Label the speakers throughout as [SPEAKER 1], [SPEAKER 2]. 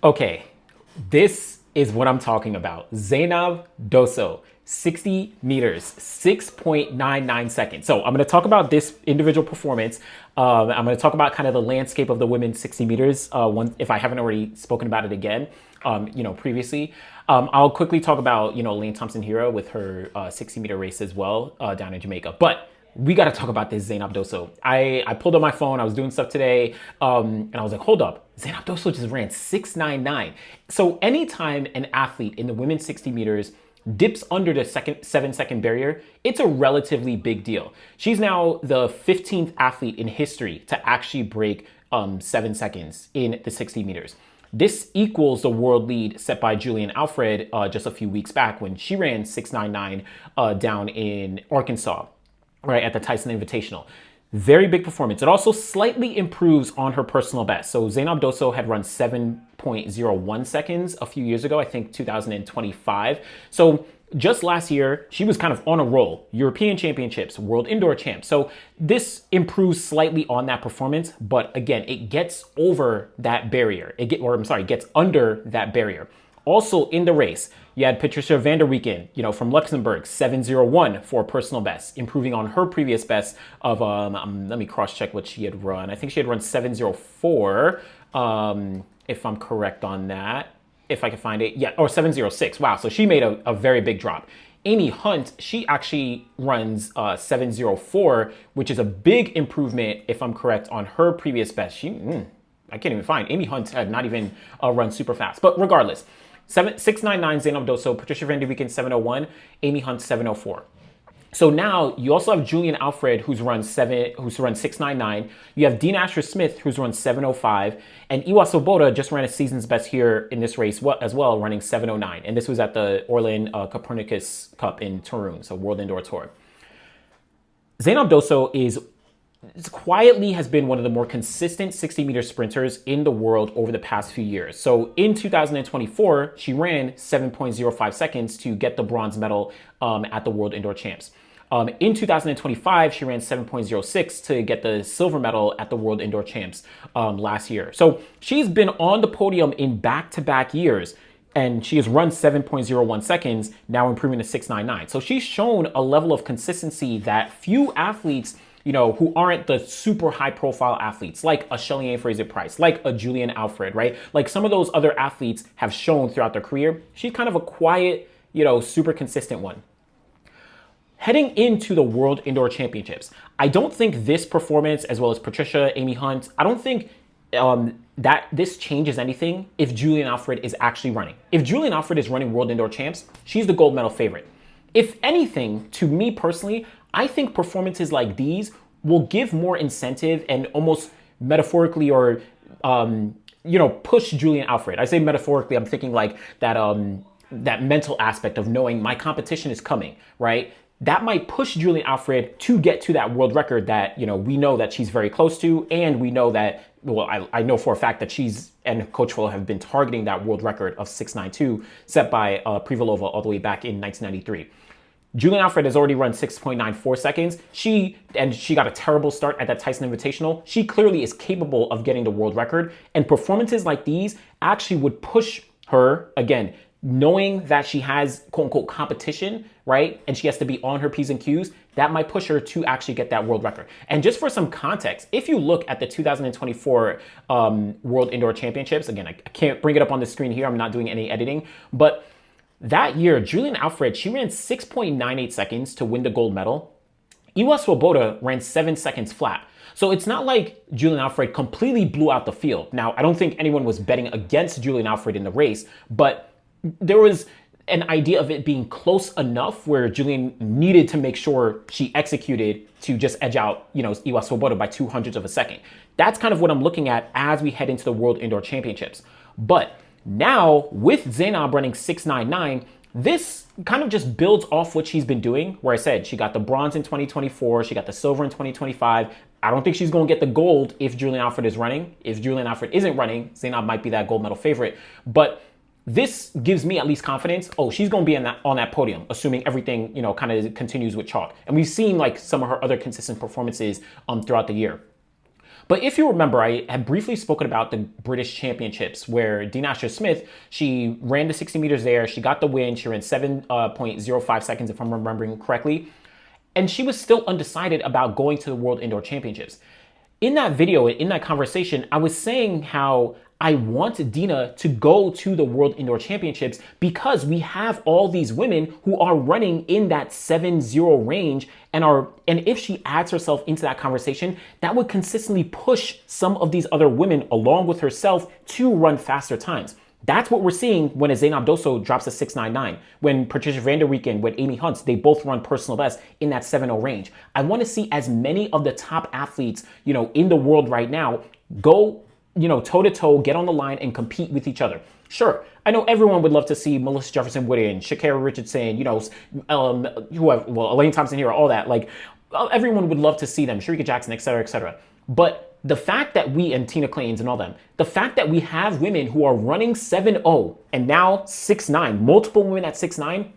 [SPEAKER 1] Okay, this is what I'm talking about. Zaynab Dosso, 60 meters, 6.99 seconds. So I'm going to talk about this individual performance. I'm going to talk about kind of the landscape of the women's 60 meters. If I haven't already spoken about it again, previously. I'll quickly talk about, Elaine Thompson-Herah with her 60-meter race as well down in Jamaica. But we got to talk about this Zaynab Dosso. I pulled up my phone. I was doing stuff today, and I was like, hold up. Zaynab Dosso just ran 6.99. So anytime an athlete in the women's 60 meters dips under the 7-second barrier, it's a relatively big deal. She's now the 15th athlete in history to actually break 7 seconds in the 60 meters. This equals the world lead set by Julian Alfred just a few weeks back when she ran 6.99 down in Arkansas, right, at the Tyson Invitational. Very big performance. It also slightly improves on her personal best. So Zaynab Dosso had run 7.01 seconds a few years ago, I think 2025. So just last year, she was kind of on a roll. European Championships, World Indoor Champs. So this improves slightly on that performance, but again, it gets over that barrier. Gets under that barrier. Also in the race, you had Patricia van der Weeken, from Luxembourg, 7.01 for personal best, improving on her previous best of, let me cross-check what she had run. I think she had run 7.04, if I'm correct on that, if I can find it. Yeah, or 7.06. Wow, so she made a very big drop. Amy Hunt, she actually runs 7.04, which is a big improvement, if I'm correct, on her previous best. I can't even find. Amy Hunt had not even run super fast. But regardless, 6.99 Zaynab Dosso, Patricia van der Weeken 7.01, Amy Hunt 7.04. So now you also have Julian Alfred who's run 6.99. You have Dean Asher-Smith who's run 7.05, and Iwa Swoboda just ran a season's best here in this race as well, running 7.09. And this was at the Orlin Copernicus Cup in Turin, so World Indoor Tour. Zaynab Dosso quietly has been one of the more consistent 60-meter sprinters in the world over the past few years. So in 2024, she ran 7.05 seconds to get the bronze medal at the World Indoor Champs. In 2025, she ran 7.06 to get the silver medal at the World Indoor Champs last year. So she's been on the podium in back-to-back years, and she has run 7.01 seconds, now improving to 6.99. So she's shown a level of consistency that few athletes who aren't the super high profile athletes, like a Shelly-Ann Fraser-Pryce, like a Julian Alfred, right? Like some of those other athletes have shown throughout their career. She's kind of a quiet, super consistent one. Heading into the World Indoor Championships, I don't think this performance, as well as Patricia, Amy Hunt, I don't think that this changes anything if Julian Alfred is actually running. If Julian Alfred is running World Indoor Champs, she's the gold medal favorite. If anything, to me personally, I think performances like these will give more incentive and almost metaphorically or, push Julian Alfred. I say metaphorically, I'm thinking like that mental aspect of knowing my competition is coming, right? That might push Julian Alfred to get to that world record that, we know that she's very close to. And we know that, I know for a fact that she's and Coach Phil have been targeting that world record of 6.92 set by Privalova all the way back in 1993. Julian Alfred has already run 6.94 seconds. She got a terrible start at that Tyson Invitational. She clearly is capable of getting the world record. And performances like these actually would push her, again, knowing that she has quote-unquote competition, right? And she has to be on her P's and Q's, that might push her to actually get that world record. And just for some context, if you look at the 2024 World Indoor Championships, again, I can't bring it up on the screen here. I'm not doing any editing, but that year, Julian Alfred, she ran 6.98 seconds to win the gold medal. Iwa Swoboda ran 7 seconds flat. So it's not like Julian Alfred completely blew out the field. Now, I don't think anyone was betting against Julian Alfred in the race, but there was an idea of it being close enough where Julian needed to make sure she executed to just edge out, Iwa Swoboda by 0.02 of a second. That's kind of what I'm looking at as we head into the World Indoor Championships. But now, with Zaynab running 6.99, this kind of just builds off what she's been doing, where I said she got the bronze in 2024, she got the silver in 2025. I don't think she's going to get the gold if Julian Alfred is running. If Julian Alfred isn't running, Zaynab might be that gold medal favorite. But this gives me at least confidence. Oh, she's going to be on that podium, assuming everything, kind of continues with chalk. And we've seen like some of her other consistent performances throughout the year. But if you remember, I had briefly spoken about the British Championships where Dean Asher-Smith, she ran the 60 meters there. She got the win. She ran 7.05 seconds, if I'm remembering correctly. And she was still undecided about going to the World Indoor Championships. In that video, in that conversation, I was saying how I want Dina to go to the World Indoor Championships because we have all these women who are running in that 7.0 range and if she adds herself into that conversation, that would consistently push some of these other women along with herself to run faster times. That's what we're seeing when a Zaynab Dosso drops a 6.99. When Patricia van der Weeken, when Amy Hunt, they both run personal best in that 7.0 range. I want to see as many of the top athletes, in the world right now go, toe to toe, get on the line and compete with each other. Sure, I know everyone would love to see Melissa Jefferson-Whitton, Sha'Carri Richardson, Elaine Thompson-Herah, all that. Like, everyone would love to see them, Sharika Jackson, et cetera, et cetera. But the fact that and Tina Clanes and all them, the fact that we have women who are running 7.0 and now 6.9, multiple women at 6.9,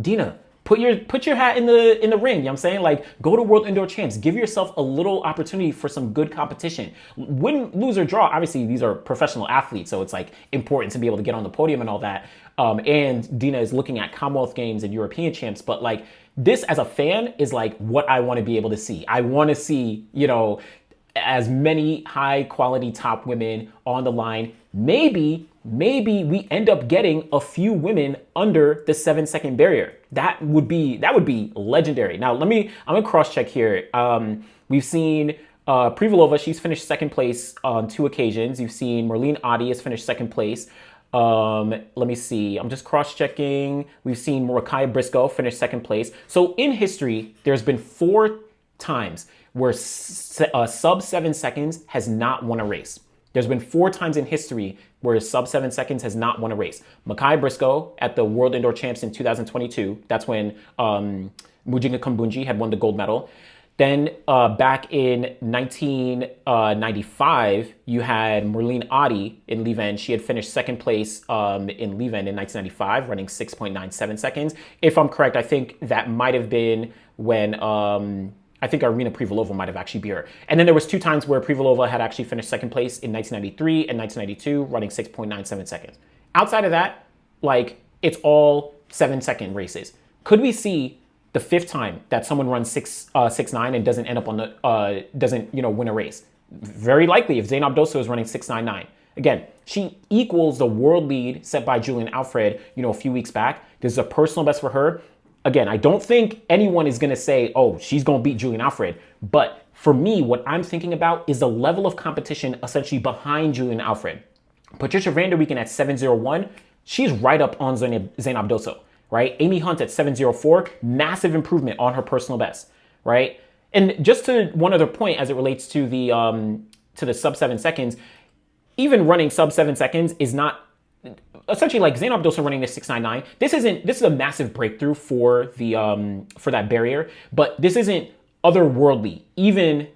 [SPEAKER 1] Dina, put your hat in the ring, you know what I'm saying? Like, go to World Indoor Champs, give yourself a little opportunity for some good competition. Win, lose, or draw, obviously these are professional athletes, so it's like important to be able to get on the podium and all that. And Dina is looking at Commonwealth Games and European Champs, but like, this as a fan is like what I want to be able to see. I want to see, as many high quality top women on the line. Maybe we end up getting a few women under the 7-second barrier. That would be legendary. Now I'm gonna cross check here. We've seen Privalova, she's finished second place on 2 occasions. You've seen Marlene Ottey has finished second place. Let me see. I'm just cross-checking. We've seen Morikai Briscoe finish second place. So in history, there's been 4 times where sub 7 seconds has not won a race. There's been 4 times in history where sub 7 seconds has not won a race. Morikai Briscoe at the World Indoor Champs in 2022. That's when Mujinga Kambunji had won the gold medal. Then back in 1995, you had Marlene Ottey in Lieven. She had finished second place in Lieven in 1995, running 6.97 seconds. If I'm correct, I think that might have been when I think Irina Privalova might have actually beat her. And then there was 2 times where Privalova had actually finished second place in 1993 and 1992, running 6.97 seconds. Outside of that, like, it's all 7-second races. Could we see the 5th time that someone runs 6.9 and doesn't end up on the win a race? Very likely if Zaynab Dosso is running 6.99. Again, she equals the world lead set by Julian Alfred, a few weeks back. This is a personal best for her. Again, I don't think anyone is going to say, oh, she's going to beat Julian Alfred. But for me, what I'm thinking about is the level of competition essentially behind Julian Alfred. Patricia van der Weeken at 7.01, she's right up on Zaynab Dosso, right? Amy Hunt at 7.04, massive improvement on her personal best, right? And just to one other point as it relates to the sub 7 seconds, even running sub 7 seconds is not essentially like Zaynab Dosso running this 6.99. This is a massive breakthrough for that barrier, but this isn't otherworldly, even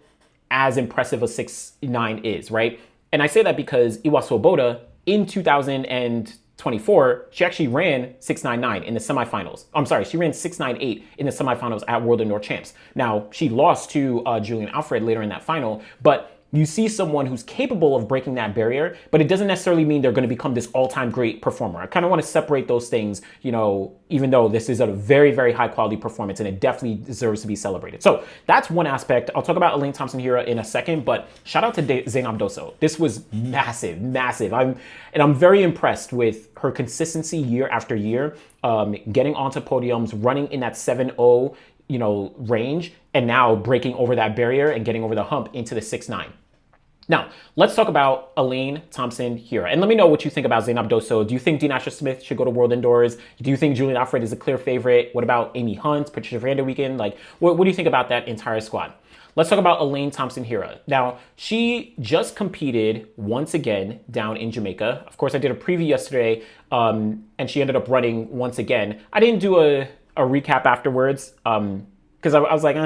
[SPEAKER 1] as impressive as 6.9 is, right? And I say that because Iwa Swoboda in 2024, she actually ran 6.99 in the semifinals. I'm sorry, she ran 6.98 in the semifinals at World Indoor Champs. Now, she lost to Julian Alfred later in that final, but you see someone who's capable of breaking that barrier, but it doesn't necessarily mean they're going to become this all-time great performer. I kind of want to separate those things, even though this is a very, very high quality performance and it definitely deserves to be celebrated. So that's one aspect. I'll talk about Elaine Thompson-Herah in a second, but shout out to Zaynab Dosso. This was massive, massive. I'm very impressed with her consistency year after year, getting onto podiums, running in that 7.0, range, and now breaking over that barrier and getting over the hump into the 6.9. Now, let's talk about Elaine Thompson-Herah. And let me know what you think about Zaynab Dosso. Do you think Dean Asher-Smith should go to World Indoors? Do you think Julian Alfred is a clear favorite? What about Amy Hunt, Patricia van der Weeken? Like, what do you think about that entire squad? Let's talk about Elaine Thompson-Herah. Now, she just competed once again down in Jamaica. Of course, I did a preview yesterday, and she ended up running once again. I didn't do a recap afterwards, because I was like,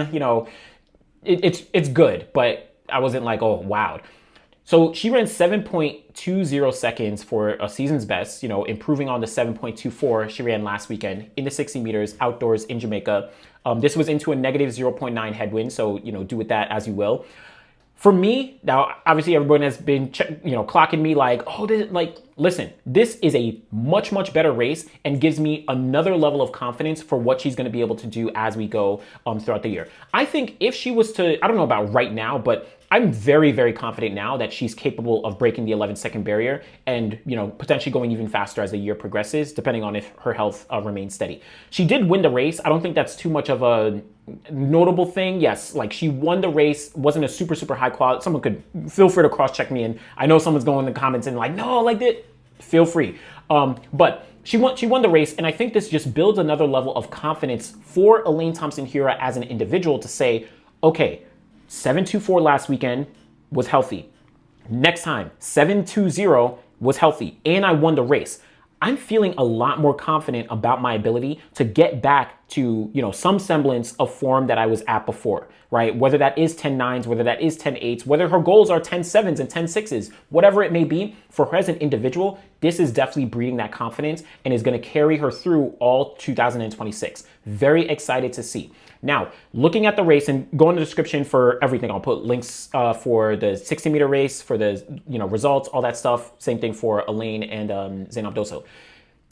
[SPEAKER 1] it's good, but I wasn't like, oh, wow. So she ran 7.20 seconds for a season's best, improving on the 7.24 she ran last weekend in the 60 meters outdoors in Jamaica. This was into a negative 0.9 headwind, so, do with that as you will. For me, now obviously everyone has been clocking me like, oh, listen, this is a much, much better race and gives me another level of confidence for what she's going to be able to do as we go throughout the year. I think if she was to, I don't know about right now, but I'm very, very confident now that she's capable of breaking the 11-second barrier and, potentially going even faster as the year progresses, depending on if her health remains steady. She did win the race. I don't think that's too much of a notable thing. Yes, like she won the race, wasn't a super, super high quality. Someone could feel free to cross-check me, and I know someone's going in the comments and like, no, like that. Feel free. But she won the race, and I think this just builds another level of confidence for Elaine Thompson-Herah as an individual to say, okay, 7.24 last weekend was healthy. Next time, 7.20 was healthy, and I won the race. I'm feeling a lot more confident about my ability to get back to, some semblance of form that I was at before, right? Whether that is 10.9s, whether that is 10.8s, whether her goals are 10.7s and 10.6s, whatever it may be, for her as an individual, this is definitely breeding that confidence and is going to carry her through all 2026. Very excited to see. Now, looking at the race, and go in the description for everything. I'll put links for the 60-meter race, for the results, all that stuff. Same thing for Elaine and Zaynab Dosso.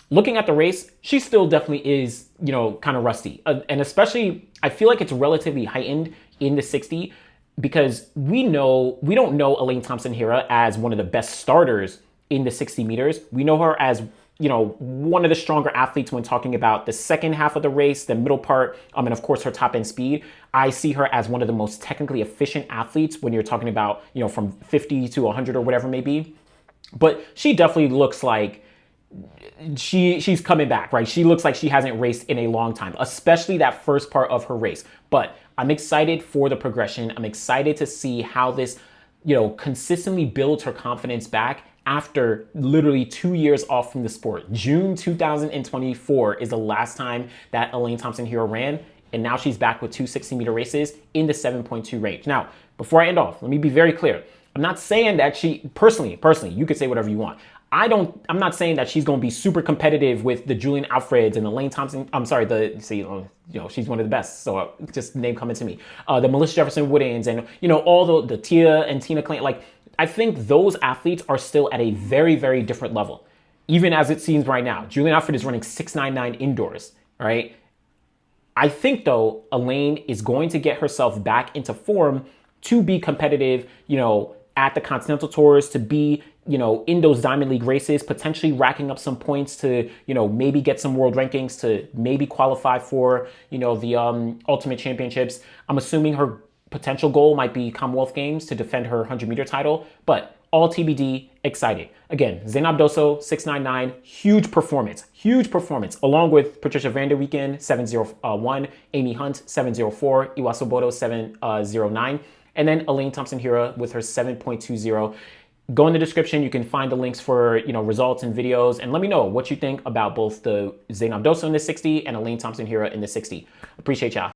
[SPEAKER 1] Looking at the race, she still definitely is, kind of rusty. And especially, I feel like it's relatively heightened in the 60 because we don't know Elaine Thompson-Herah as one of the best starters in the 60 meters. We know her as one of the stronger athletes when talking about the second half of the race, the middle part, and of course her top end speed. I see her as one of the most technically efficient athletes when you're talking about, from 50 to 100 or whatever it may be. But she definitely looks like she's coming back, right? She looks like she hasn't raced in a long time, especially that first part of her race. But I'm excited for the progression. I'm excited to see how this, consistently builds her confidence back after literally 2 years off from the sport. June 2024 is the last time that Elaine Thompson-Herah ran, and now she's back with two 60-meter races in the 7.2 range. Now, before I end off, let me be very clear. I'm not saying that she, personally, you could say whatever you want. I'm not saying that she's going to be super competitive with the Julian Alfreds and the Elaine Thompson. I'm sorry, she's one of the best. So just name coming to me. The Melissa Jefferson Woodens and, all the Tia and Tina Clayton. Like, I think those athletes are still at a very, very different level, even as it seems right now. Julian Alfred is running 6.99 indoors, right? I think, though, Elaine is going to get herself back into form to be competitive, at the Continental Tours, to be, in those Diamond League races, potentially racking up some points to, maybe get some world rankings, to maybe qualify for, the Ultimate Championships. I'm assuming her potential goal might be Commonwealth Games to defend her 100-meter title, but all TBD, excited. Again, Zaynab Dosso, 6.99, huge performance, along with Patricia Van Der Weekend, 7.01, Amy Hunt, 7.04, Iwasu 7.09, and then Elaine Thompson-Herah with her 7.20. Go in the description. You can find the links for, results and videos, and let me know what you think about both the Zaynab Dosso in the 60 and Elaine Thompson-Herah in the 60. Appreciate y'all.